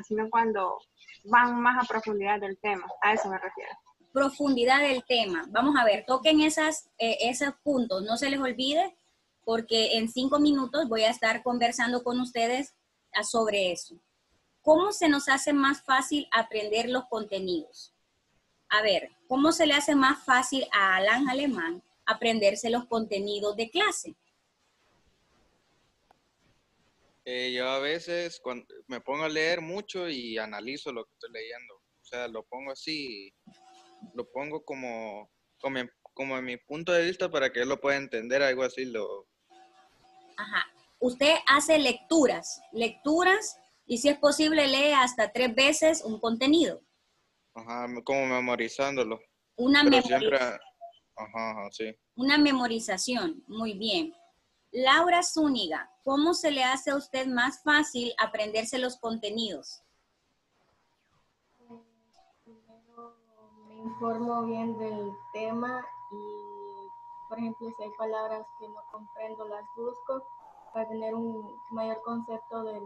sino cuando van más a profundidad del tema. A eso me refiero. Profundidad del tema. Vamos a ver, toquen esos puntos, no se les olvide, porque en 5 minutos voy a estar conversando con ustedes sobre eso. ¿Cómo se nos hace más fácil aprender los contenidos? A ver, ¿cómo se le hace más fácil a Alan Alemán aprenderse los contenidos de clase? Yo a veces cuando me pongo a leer mucho y analizo lo que estoy leyendo. O sea, lo pongo así, lo pongo como en mi punto de vista para que él lo pueda entender, algo así. Ajá. Usted hace lecturas, y si es posible lee hasta 3 veces un contenido. Ajá, como memorizándolo. Sí. Una memorización, muy bien. Laura Zúñiga, ¿cómo se le hace a usted más fácil aprenderse los contenidos? Primero me informo bien del tema y, por ejemplo, si hay palabras que no comprendo, las busco para tener un mayor concepto del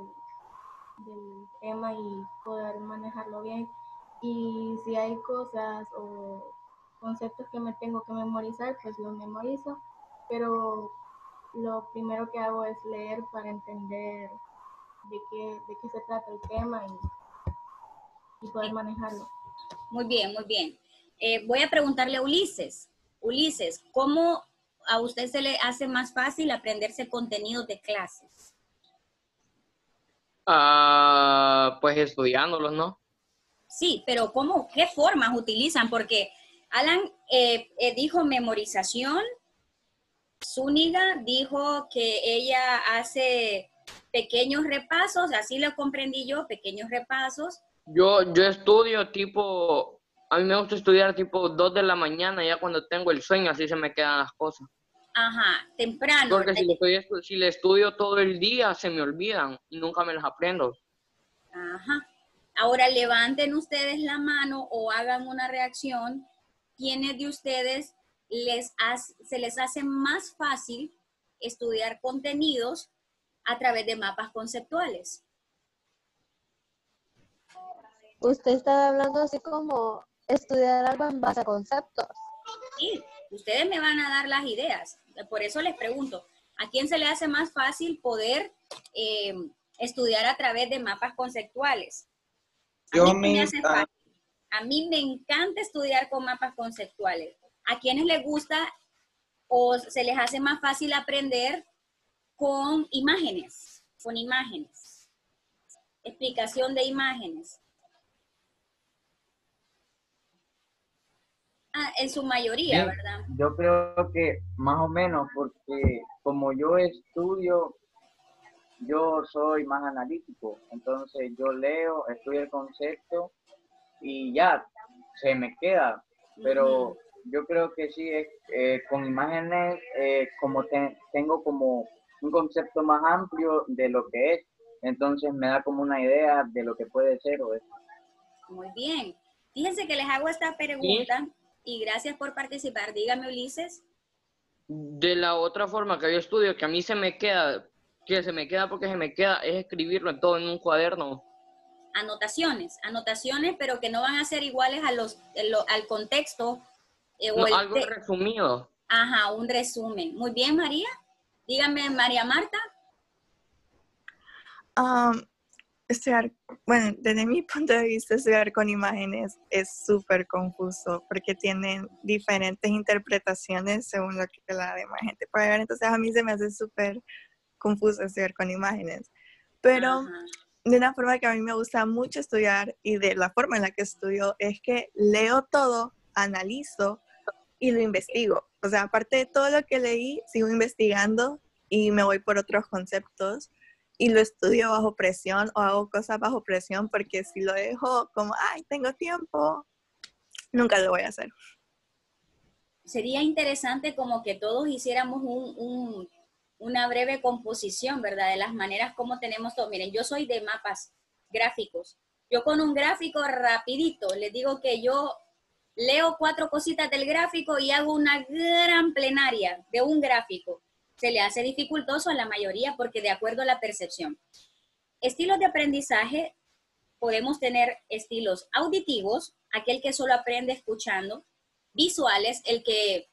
tema y poder manejarlo bien. Y si hay cosas o conceptos que me tengo que memorizar, pues los memorizo, pero lo primero que hago es leer para entender de qué se trata el tema y poder manejarlo. Muy bien, muy bien. Voy a preguntarle a Ulises. Ulises, ¿cómo a usted se le hace más fácil aprenderse contenidos de clases? Pues estudiándolos, ¿no? Sí, pero ¿cómo? ¿Qué formas utilizan? Porque Alan dijo memorización, Zúñiga dijo que ella hace pequeños repasos, así lo comprendí yo, pequeños repasos. Yo estudio tipo, a mí me gusta estudiar tipo 2 de la mañana, ya cuando tengo el sueño, así se me quedan las cosas. Ajá, temprano. Porque si le estudio todo el día, se me olvidan y nunca me las aprendo. Ajá. Ahora levanten ustedes la mano o hagan una reacción. ¿Quiénes de ustedes se les hace más fácil estudiar contenidos a través de mapas conceptuales? Usted está hablando así como estudiar algo en base a conceptos. Sí, ustedes me van a dar las ideas. Por eso les pregunto, ¿a quién se le hace más fácil poder estudiar a través de mapas conceptuales? A mí me hace fácil. A mí me encanta estudiar con mapas conceptuales. ¿A quienes les gusta o se les hace más fácil aprender con imágenes? Con imágenes. Explicación de imágenes. En su mayoría, Sí, ¿verdad? yo creo que más o menos, porque como yo estudio, yo soy más analítico, entonces yo leo, estudio el concepto y ya se me queda, pero yo creo que sí, con imágenes, como tengo como un concepto más amplio de lo que es, entonces me da como una idea de lo que puede ser o es. Muy bien. Fíjense que les hago esta pregunta y gracias por participar. Dígame, Ulises. De la otra forma que yo estudio, que a mí se me queda porque se me queda, es escribirlo en todo en un cuaderno. Anotaciones, pero que no van a ser iguales al contexto. No, algo resumido. Ajá, un resumen. Muy bien, María. Dígame, María Marta. Bueno, desde mi punto de vista, estudiar con imágenes es súper confuso porque tienen diferentes interpretaciones según lo que la demás gente puede ver. Entonces, a mí se me hace súper confuso estudiar con imágenes. Pero de una forma que a mí me gusta mucho estudiar y de la forma en la que estudio es que leo todo, analizo y lo investigo. O sea, aparte de todo lo que leí, sigo investigando y me voy por otros conceptos. Y lo estudio bajo presión o hago cosas bajo presión porque si lo dejo como, ay, tengo tiempo, nunca lo voy a hacer. Sería interesante como que todos hiciéramos una breve composición, ¿verdad? De las maneras como tenemos todo. Miren, yo soy de mapas gráficos. Yo con un gráfico rapidito, les digo que yo leo 4 cositas del gráfico y hago una gran plenaria de un gráfico. Se le hace dificultoso a la mayoría porque de acuerdo a la percepción. Estilos de aprendizaje podemos tener estilos auditivos, aquel que solo aprende escuchando, visuales, el que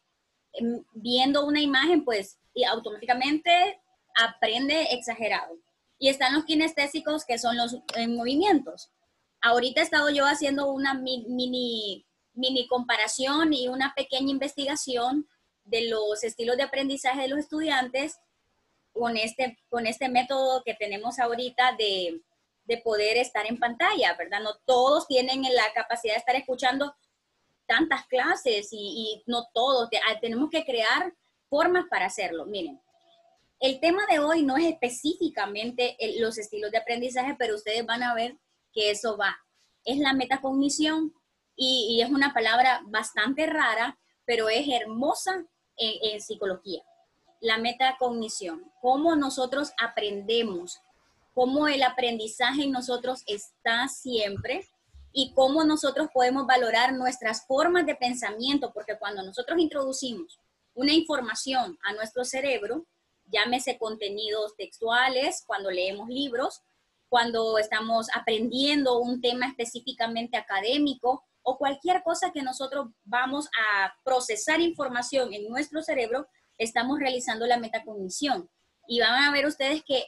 viendo una imagen, pues y automáticamente aprende exagerado. Y están los kinestésicos, que son los movimientos. Ahorita he estado yo haciendo una mini comparación y una pequeña investigación de los estilos de aprendizaje de los estudiantes con este método que tenemos ahorita de poder estar en pantalla, ¿verdad? No todos tienen la capacidad de estar escuchando tantas clases y no todos. Tenemos que crear formas para hacerlo. Miren, el tema de hoy no es específicamente los estilos de aprendizaje, pero ustedes van a ver que eso va. Es la metacognición y es una palabra bastante rara, pero es hermosa en psicología. La metacognición, cómo nosotros aprendemos, cómo el aprendizaje en nosotros está siempre y cómo nosotros podemos valorar nuestras formas de pensamiento, porque cuando nosotros introducimos una información a nuestro cerebro, llámese contenidos textuales, cuando leemos libros, cuando estamos aprendiendo un tema específicamente académico o cualquier cosa que nosotros vamos a procesar información en nuestro cerebro, estamos realizando la metacognición. Y van a ver ustedes que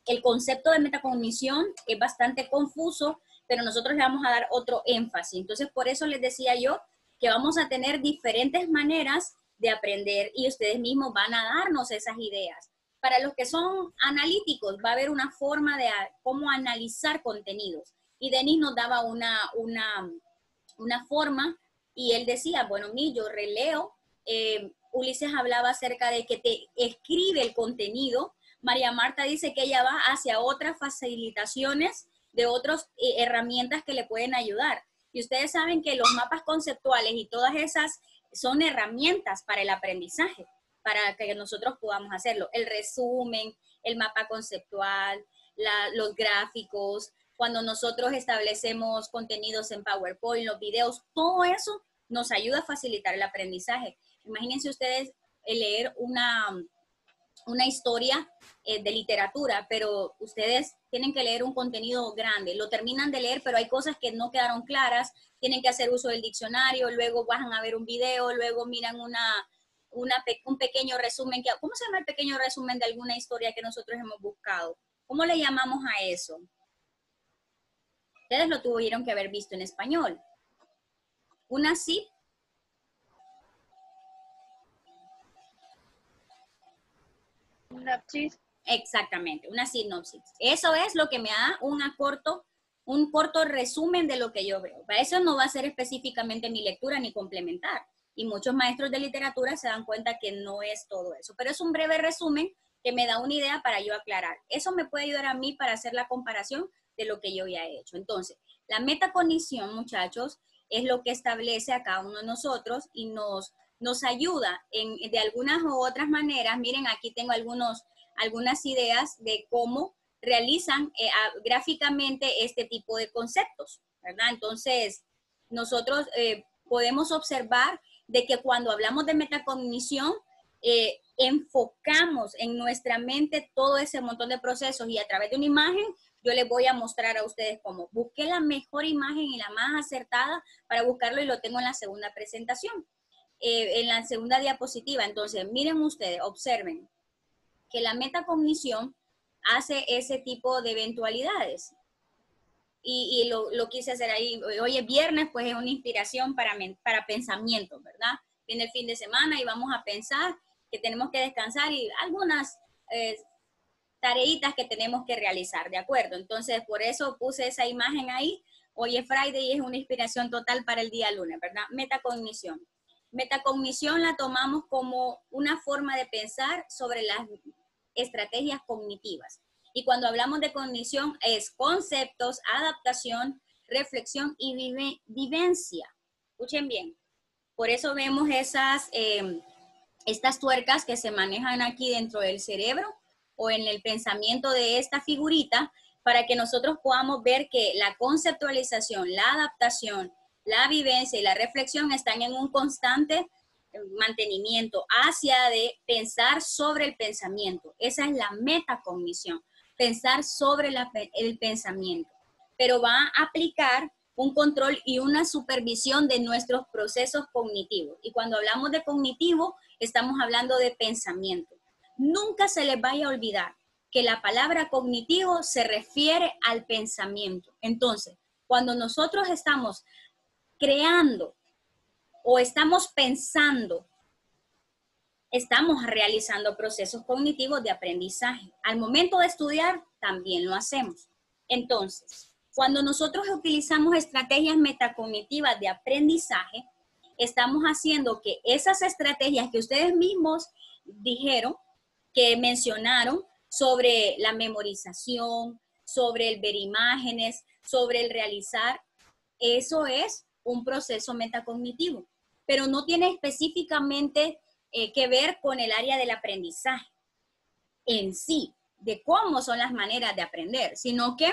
el concepto de metacognición es bastante confuso, pero nosotros le vamos a dar otro énfasis. Entonces, por eso les decía yo que vamos a tener diferentes maneras de aprender y ustedes mismos van a darnos esas ideas. Para los que son analíticos, va a haber una forma de cómo analizar contenidos. Y Denis nos daba una forma y él decía, bueno, yo releo. Ulises hablaba acerca de que te escribe el contenido. María Marta dice que ella va hacia otras facilitaciones de otras herramientas que le pueden ayudar. Y ustedes saben que los mapas conceptuales y todas esas son herramientas para el aprendizaje, para que nosotros podamos hacerlo. El resumen, el mapa conceptual, los gráficos, cuando nosotros establecemos contenidos en PowerPoint, los videos, todo eso nos ayuda a facilitar el aprendizaje. Imagínense ustedes leer una historia de literatura, pero ustedes tienen que leer un contenido grande. Lo terminan de leer, pero hay cosas que no quedaron claras, tienen que hacer uso del diccionario, luego bajan a ver un video, luego miran un pequeño resumen. ¿Cómo se llama el pequeño resumen de alguna historia que nosotros hemos buscado? ¿Cómo le llamamos a eso? Ustedes lo tuvieron que haber visto en español. Una zip. Sinopsis. Exactamente, una sinopsis. Eso es lo que me da un corto resumen de lo que yo veo. Para eso no va a ser específicamente mi lectura ni complementar. Y muchos maestros de literatura se dan cuenta que no es todo eso. Pero es un breve resumen que me da una idea para yo aclarar. Eso me puede ayudar a mí para hacer la comparación de lo que yo ya he hecho. Entonces, la metacognición, muchachos, es lo que establece a cada uno de nosotros y nos ayuda de algunas u otras maneras. Miren, aquí tengo algunas ideas de cómo realizan gráficamente este tipo de conceptos, ¿verdad? Entonces, nosotros podemos observar de que cuando hablamos de metacognición, enfocamos en nuestra mente todo ese montón de procesos y a través de una imagen, yo les voy a mostrar a ustedes cómo. Busqué la mejor imagen y la más acertada para buscarlo y lo tengo en la segunda presentación, en la segunda diapositiva. Entonces, miren ustedes, observen que la metacognición hace ese tipo de eventualidades. Y lo quise hacer ahí. Hoy es viernes, pues es una inspiración para pensamiento, ¿verdad? Viene el fin de semana y vamos a pensar que tenemos que descansar y algunas tareitas que tenemos que realizar, ¿de acuerdo? Entonces, por eso puse esa imagen ahí. Hoy es Friday y es una inspiración total para el día lunes, ¿verdad? Metacognición. Metacognición la tomamos como una forma de pensar sobre las estrategias cognitivas. Y cuando hablamos de cognición es conceptos, adaptación, reflexión y vivencia. Escuchen bien. Por eso vemos estas tuercas que se manejan aquí dentro del cerebro o en el pensamiento de esta figurita para que nosotros podamos ver que la conceptualización, la adaptación, la vivencia y la reflexión están en un constante mantenimiento hacia de pensar sobre el pensamiento. Esa es la metacognición, pensar sobre el pensamiento. pero va a aplicar un control y una supervisión de nuestros procesos cognitivos. Y cuando hablamos de cognitivo, estamos hablando de pensamiento. Nunca se les vaya a olvidar que la palabra cognitivo se refiere al pensamiento. Entonces, cuando nosotros estamos creando o estamos pensando, estamos realizando procesos cognitivos de aprendizaje. Al momento de estudiar, también lo hacemos. Entonces, cuando nosotros utilizamos estrategias metacognitivas de aprendizaje, estamos haciendo que esas estrategias que ustedes mismos dijeron, que mencionaron, sobre la memorización, sobre el ver imágenes, sobre el realizar, eso es un proceso metacognitivo, pero no tiene específicamente que ver con el área del aprendizaje en sí, de cómo son las maneras de aprender, sino que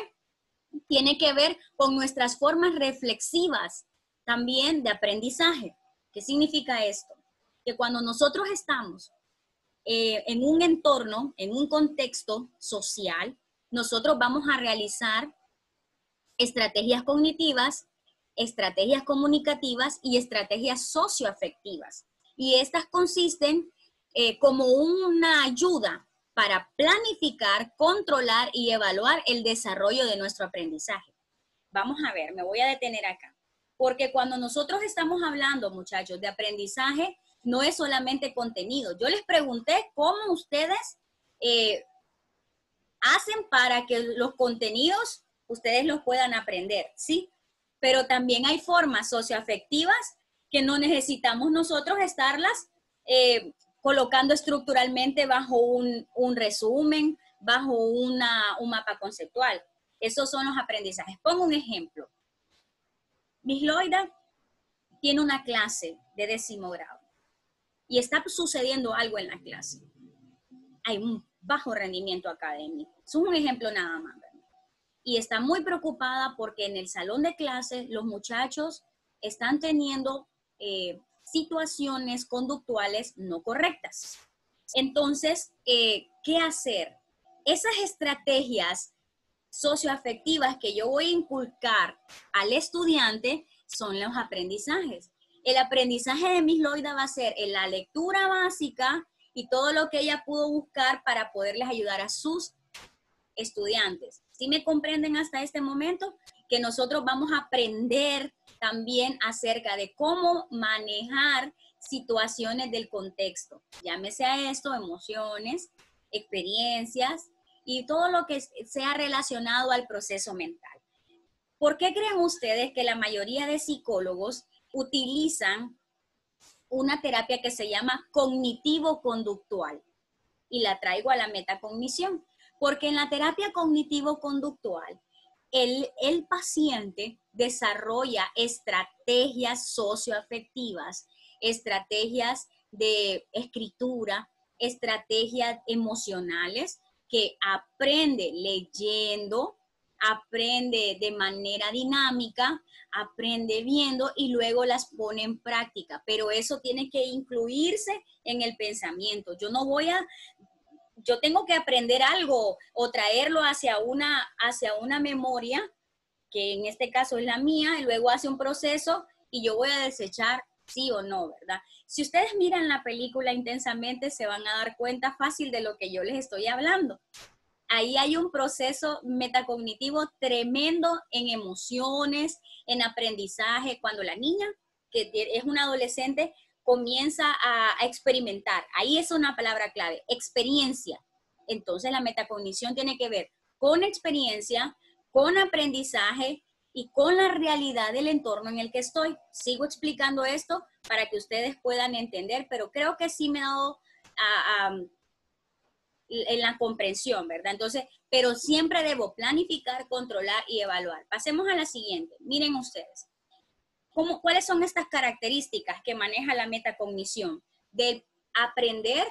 tiene que ver con nuestras formas reflexivas también de aprendizaje. ¿Qué significa esto? Que cuando nosotros estamos en un entorno, en un contexto social, nosotros vamos a realizar estrategias cognitivas, estrategias comunicativas y estrategias socioafectivas. Y estas consisten como una ayuda para planificar, controlar y evaluar el desarrollo de nuestro aprendizaje. Vamos a ver, me voy a detener acá. Porque cuando nosotros estamos hablando, muchachos, de aprendizaje, no es solamente contenido. Yo les pregunté cómo ustedes hacen para que los contenidos ustedes los puedan aprender, ¿sí? Pero también hay formas socioafectivas que no necesitamos nosotros estarlas colocando estructuralmente bajo un resumen, bajo un mapa conceptual. Esos son los aprendizajes. Pongo un ejemplo. Miss Loida tiene una clase de 10º grado y está sucediendo algo en la clase. Hay un bajo rendimiento académico. Es un ejemplo nada más, ¿verdad? Y está muy preocupada porque en el salón de clase los muchachos están teniendo situaciones conductuales no correctas. Entonces, ¿qué hacer? Esas estrategias socioafectivas que yo voy a inculcar al estudiante son los aprendizajes. El aprendizaje de Miss Loida va a ser en la lectura básica y todo lo que ella pudo buscar para poderles ayudar a sus estudiantes. ¿Sí me comprenden hasta este momento? Que nosotros vamos a aprender también acerca de cómo manejar situaciones del contexto. Llámese a esto emociones, experiencias y todo lo que sea relacionado al proceso mental. ¿Por qué creen ustedes que la mayoría de psicólogos utilizan una terapia que se llama cognitivo-conductual? Y la traigo a la metacognición. Porque en la terapia cognitivo-conductual, el paciente desarrolla estrategias socioafectivas, estrategias de escritura, estrategias emocionales que aprende leyendo, aprende de manera dinámica, aprende viendo y luego las pone en práctica. Pero eso tiene que incluirse en el pensamiento. Yo tengo que aprender algo o traerlo hacia una memoria, que en este caso es la mía, y luego hace un proceso y yo voy a desechar sí o no, ¿verdad? Si ustedes miran la película intensamente, se van a dar cuenta fácil de lo que yo les estoy hablando. Ahí hay un proceso metacognitivo tremendo en emociones, en aprendizaje, cuando la niña, que es una adolescente, comienza a experimentar. Ahí es una palabra clave, experiencia. Entonces la metacognición tiene que ver con experiencia, con aprendizaje y con la realidad del entorno en el que estoy. Sigo explicando esto para que ustedes puedan entender, pero creo que sí me ha dado en la comprensión, ¿verdad? Entonces, pero siempre debo planificar, controlar y evaluar. Pasemos a la siguiente. Miren ustedes. ¿Cuáles son estas características que maneja la metacognición? De aprender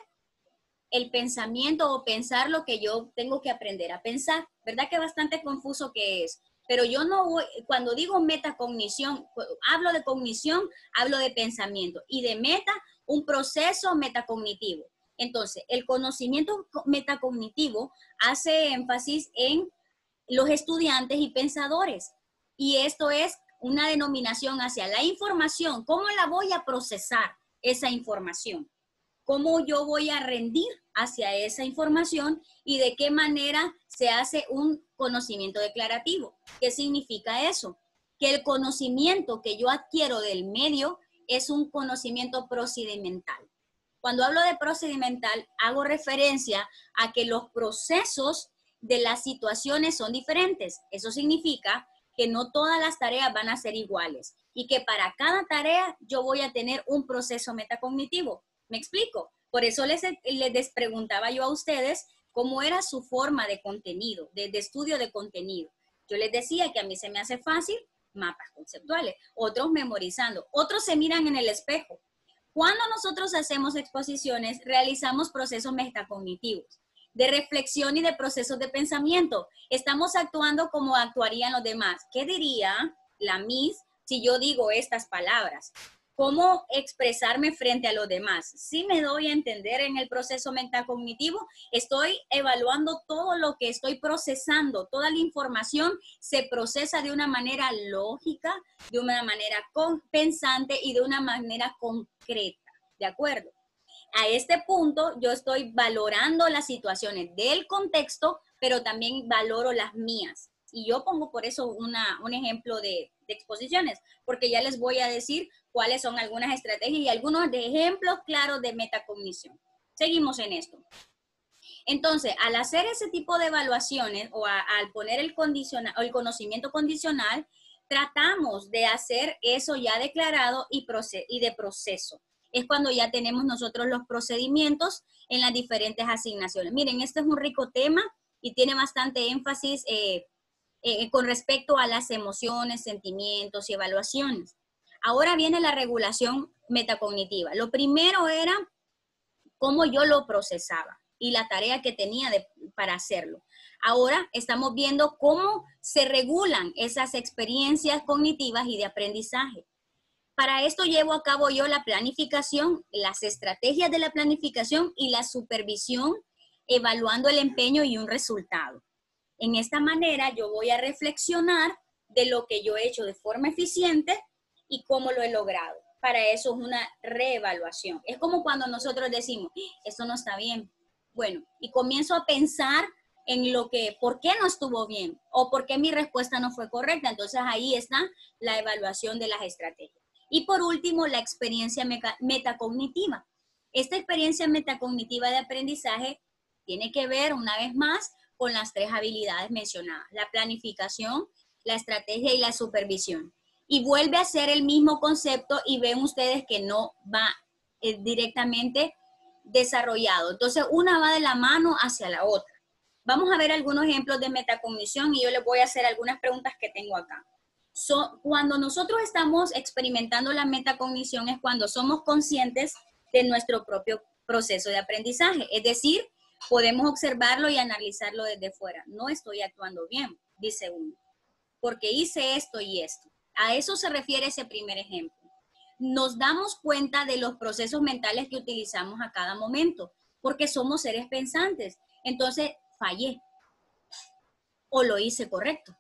el pensamiento o pensar lo que yo tengo que aprender a pensar. ¿Verdad que bastante confuso que es? Pero yo no voy, cuando digo metacognición, hablo de cognición, hablo de pensamiento. Y de meta, un proceso metacognitivo. Entonces, el conocimiento metacognitivo hace énfasis en los estudiantes y pensadores. Y esto es una denominación hacia la información. ¿Cómo la voy a procesar esa información? ¿Cómo yo voy a rendir hacia esa información y de qué manera se hace un conocimiento declarativo? ¿Qué significa eso? Que el conocimiento que yo adquiero del medio es un conocimiento procedimental. Cuando hablo de procedimental, hago referencia a que los procesos de las situaciones son diferentes. Eso significa que no todas las tareas van a ser iguales y que para cada tarea yo voy a tener un proceso metacognitivo. ¿Me explico? Por eso les preguntaba yo a ustedes cómo era su forma de contenido, de estudio de contenido. Yo les decía que a mí se me hace fácil mapas conceptuales, otros memorizando, otros se miran en el espejo. Cuando nosotros hacemos exposiciones, realizamos procesos metacognitivos, de reflexión y de procesos de pensamiento. Estamos actuando como actuarían los demás. ¿Qué diría la Miss si yo digo estas palabras? ¿Cómo expresarme frente a los demás? Si me doy a entender en el proceso metacognitivo, estoy evaluando todo lo que estoy procesando, toda la información se procesa de una manera lógica, de una manera pensante y de una manera concreta, ¿de acuerdo? A este punto yo estoy valorando las situaciones del contexto, pero también valoro las mías. Y yo pongo por eso un ejemplo de exposiciones, porque ya les voy a decir cuáles son algunas estrategias y algunos de ejemplos claros de metacognición. Seguimos en esto. Entonces, al hacer ese tipo de evaluaciones o al poner el conocimiento condicional, tratamos de hacer eso ya declarado y de proceso. Es cuando ya tenemos nosotros los procedimientos en las diferentes asignaciones. Miren, este es un rico tema y tiene bastante énfasis con respecto a las emociones, sentimientos y evaluaciones. Ahora viene la regulación metacognitiva. Lo primero era cómo yo lo procesaba y la tarea que tenía para hacerlo. Ahora estamos viendo cómo se regulan esas experiencias cognitivas y de aprendizaje. Para esto llevo a cabo yo la planificación, las estrategias de la planificación y la supervisión, evaluando el empeño y un resultado. En esta manera yo voy a reflexionar de lo que yo he hecho de forma eficiente y cómo lo he logrado. Para eso es una reevaluación. Es como cuando nosotros decimos, esto no está bien. Bueno, y comienzo a pensar en por qué no estuvo bien o por qué mi respuesta no fue correcta. Entonces ahí está la evaluación de las estrategias. Y por último, la experiencia metacognitiva. Esta experiencia metacognitiva de aprendizaje tiene que ver, una vez más, con las 3 habilidades mencionadas, la planificación, la estrategia y la supervisión. Y vuelve a ser el mismo concepto y ven ustedes que no va directamente desarrollado. Entonces, una va de la mano hacia la otra. Vamos a ver algunos ejemplos de metacognición y yo les voy a hacer algunas preguntas que tengo acá. Cuando nosotros estamos experimentando la metacognición es cuando somos conscientes de nuestro propio proceso de aprendizaje. Es decir, podemos observarlo y analizarlo desde fuera. No estoy actuando bien, dice uno, porque hice esto y esto. A eso se refiere ese primer ejemplo. Nos damos cuenta de los procesos mentales que utilizamos a cada momento, porque somos seres pensantes. Entonces, fallé o lo hice correcto.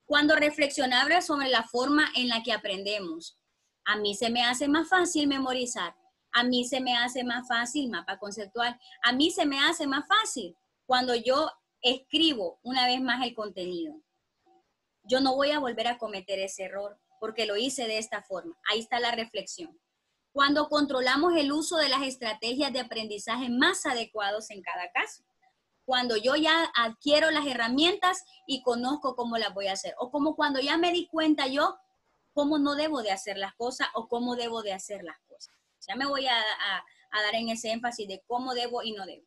Cuando reflexionaba sobre la forma en la que aprendemos, a mí se me hace más fácil memorizar. A mí se me hace más fácil mapa conceptual. A mí se me hace más fácil cuando yo escribo una vez más el contenido. Yo no voy a volver a cometer ese error porque lo hice de esta forma. Ahí está la reflexión. Cuando controlamos el uso de las estrategias de aprendizaje más adecuados en cada caso. Cuando yo ya adquiero las herramientas y conozco cómo las voy a hacer. O como cuando ya me di cuenta yo cómo no debo de hacer las cosas o cómo debo de hacer las cosas. Ya me voy a dar en ese énfasis de cómo debo y no debo.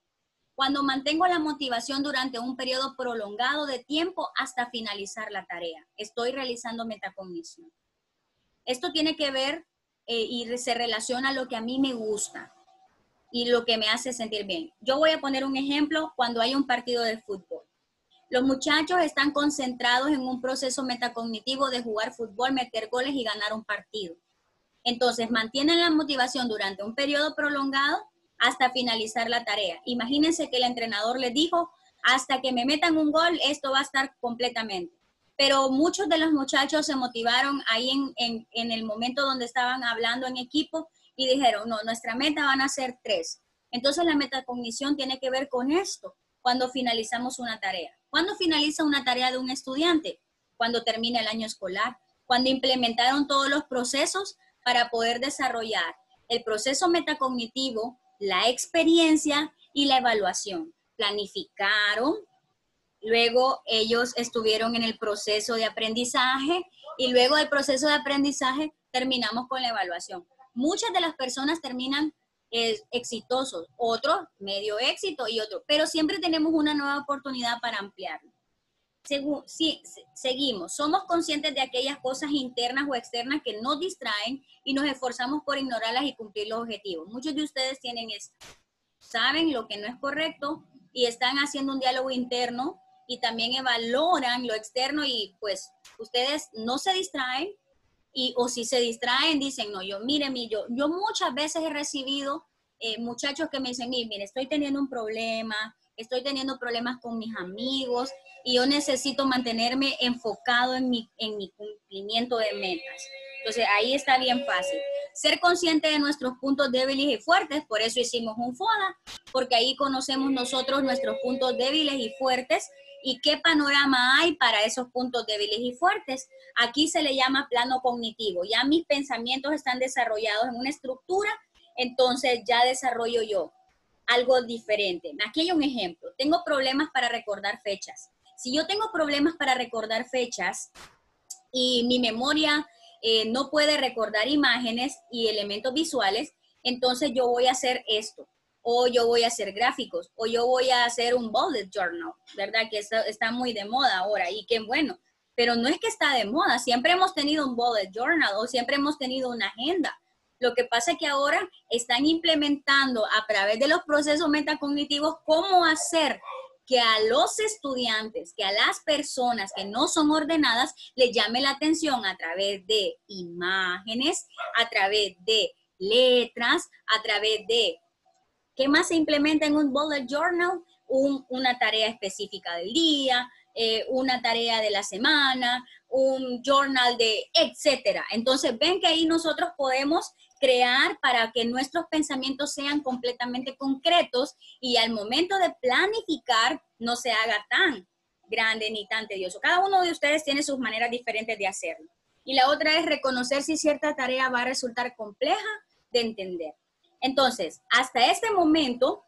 Cuando mantengo la motivación durante un periodo prolongado de tiempo hasta finalizar la tarea. Estoy realizando metacognición. Esto tiene que ver y se relaciona a lo que a mí me gusta y lo que me hace sentir bien. Yo voy a poner un ejemplo cuando hay un partido de fútbol. Los muchachos están concentrados en un proceso metacognitivo de jugar fútbol, meter goles y ganar un partido. Entonces, mantienen la motivación durante un periodo prolongado hasta finalizar la tarea. Imagínense que el entrenador les dijo, hasta que me metan un gol, esto va a estar completamente. Pero muchos de los muchachos se motivaron ahí en el momento donde estaban hablando en equipo y dijeron, no, nuestra meta van a ser 3. Entonces la metacognición tiene que ver con esto, cuando finalizamos una tarea. ¿Cuándo finaliza una tarea de un estudiante? Cuando termina el año escolar, cuando implementaron todos los procesos para poder desarrollar el proceso metacognitivo, la experiencia y la evaluación. Planificaron, luego ellos estuvieron en el proceso de aprendizaje y luego del proceso de aprendizaje terminamos con la evaluación. Muchas de las personas terminan exitosos, otros medio éxito y otros, pero siempre tenemos una nueva oportunidad para ampliarlo. Seguimos, somos conscientes de aquellas cosas internas o externas que nos distraen y nos esforzamos por ignorarlas y cumplir los objetivos. Muchos de ustedes tienen esto, saben lo que no es correcto y están haciendo un diálogo interno y también valoran lo externo y pues ustedes no se distraen o si se distraen dicen, no, yo muchas veces he recibido muchachos que me dicen, mire, estoy teniendo un problema, estoy teniendo problemas con mis amigos y yo necesito mantenerme enfocado en mi cumplimiento de metas. Entonces, ahí está bien fácil. Ser consciente de nuestros puntos débiles y fuertes, por eso hicimos un FODA, porque ahí conocemos nosotros nuestros puntos débiles y fuertes y qué panorama hay para esos puntos débiles y fuertes. Aquí se le llama plano cognitivo. Ya mis pensamientos están desarrollados en una estructura, entonces ya desarrollo yo algo diferente. Aquí hay un ejemplo. Tengo problemas para recordar fechas. Si yo tengo problemas para recordar fechas y mi memoria no puede recordar imágenes y elementos visuales, entonces yo voy a hacer esto, o yo voy a hacer gráficos, o yo voy a hacer un bullet journal, ¿verdad? Que está muy de moda ahora y qué bueno. Pero no es que está de moda, siempre hemos tenido un bullet journal o siempre hemos tenido una agenda. Lo que pasa es que ahora están implementando a través de los procesos metacognitivos cómo hacer que a los estudiantes, que a las personas que no son ordenadas, les llame la atención a través de imágenes, a través de letras, a través de, ¿qué más se implementa en un bullet journal? Una tarea específica del día, una tarea de la semana, un journal de etcétera. Entonces, ven que ahí nosotros podemos crear para que nuestros pensamientos sean completamente concretos y al momento de planificar no se haga tan grande ni tan tedioso. Cada uno de ustedes tiene sus maneras diferentes de hacerlo. Y la otra es reconocer si cierta tarea va a resultar compleja de entender. Entonces, hasta este momento,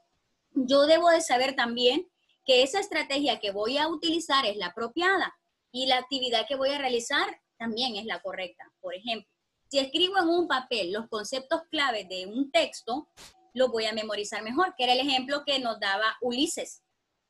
yo debo de saber también que esa estrategia que voy a utilizar es la apropiada y la actividad que voy a realizar también es la correcta. Por ejemplo, si escribo en un papel los conceptos claves de un texto, los voy a memorizar mejor, que era el ejemplo que nos daba Ulises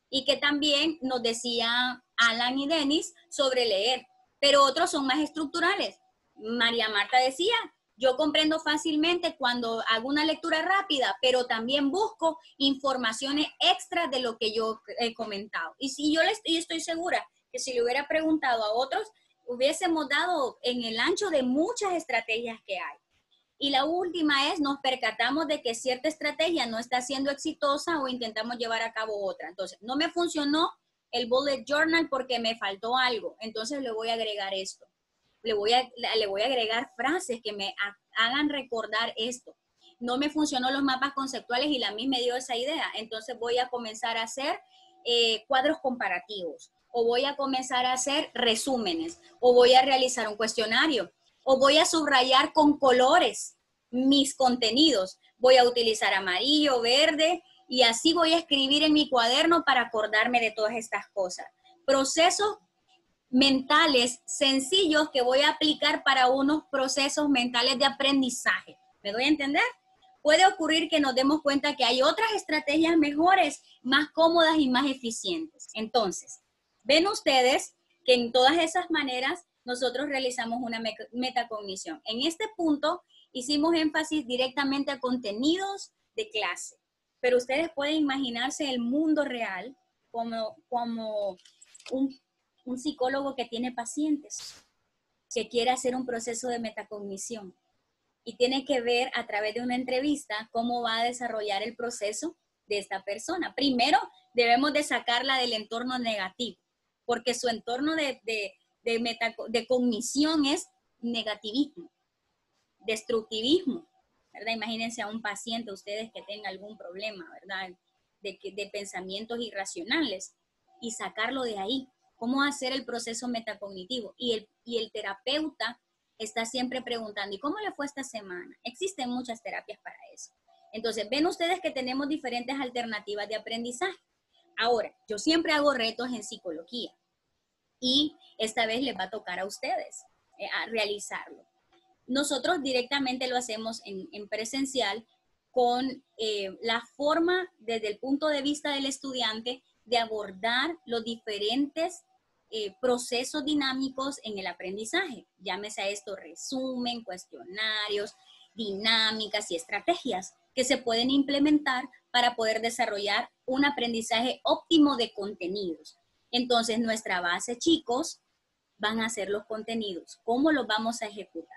y que también nos decía Alan y Denis sobre leer, pero otros son más estructurales. María Marta decía, yo comprendo fácilmente cuando hago una lectura rápida, pero también busco informaciones extras de lo que yo he comentado. Y si yo estoy segura que si le hubiera preguntado a otros, hubiésemos dado en el ancho de muchas estrategias que hay. Y la última es, nos percatamos de que cierta estrategia no está siendo exitosa o intentamos llevar a cabo otra. Entonces, no me funcionó el bullet journal porque me faltó algo. Entonces, le voy a agregar esto. Le voy a agregar frases que me hagan recordar esto. No me funcionó los mapas conceptuales y la misma me dio esa idea. Entonces, voy a comenzar a hacer cuadros comparativos. O voy a comenzar a hacer resúmenes, o voy a realizar un cuestionario, o voy a subrayar con colores mis contenidos. Voy a utilizar amarillo, verde, y así voy a escribir en mi cuaderno para acordarme de todas estas cosas. Procesos mentales sencillos que voy a aplicar para unos procesos mentales de aprendizaje. ¿Me doy a entender? Puede ocurrir que nos demos cuenta que hay otras estrategias mejores, más cómodas y más eficientes. Entonces, ven ustedes que en todas esas maneras nosotros realizamos una metacognición. En este punto hicimos énfasis directamente a contenidos de clase, pero ustedes pueden imaginarse el mundo real como un psicólogo que tiene pacientes, que quiere hacer un proceso de metacognición y tiene que ver a través de una entrevista cómo va a desarrollar el proceso de esta persona. Primero, debemos de sacarla del entorno negativo, porque su entorno de cognición es negativismo, destructivismo, ¿verdad? Imagínense a un paciente, ustedes que tengan algún problema, ¿verdad? De pensamientos irracionales, y sacarlo de ahí. ¿Cómo hacer el proceso metacognitivo? Y el terapeuta está siempre preguntando, ¿y cómo le fue esta semana? Existen muchas terapias para eso. Entonces, ven ustedes que tenemos diferentes alternativas de aprendizaje. Ahora, yo siempre hago retos en psicología y esta vez les va a tocar a ustedes a realizarlo. Nosotros directamente lo hacemos en presencial con la forma desde el punto de vista del estudiante de abordar los diferentes procesos dinámicos en el aprendizaje. Llámese a esto resumen, cuestionarios, dinámicas y estrategias que se pueden implementar para poder desarrollar un aprendizaje óptimo de contenidos. Entonces, nuestra base, chicos, van a ser los contenidos. ¿Cómo los vamos a ejecutar?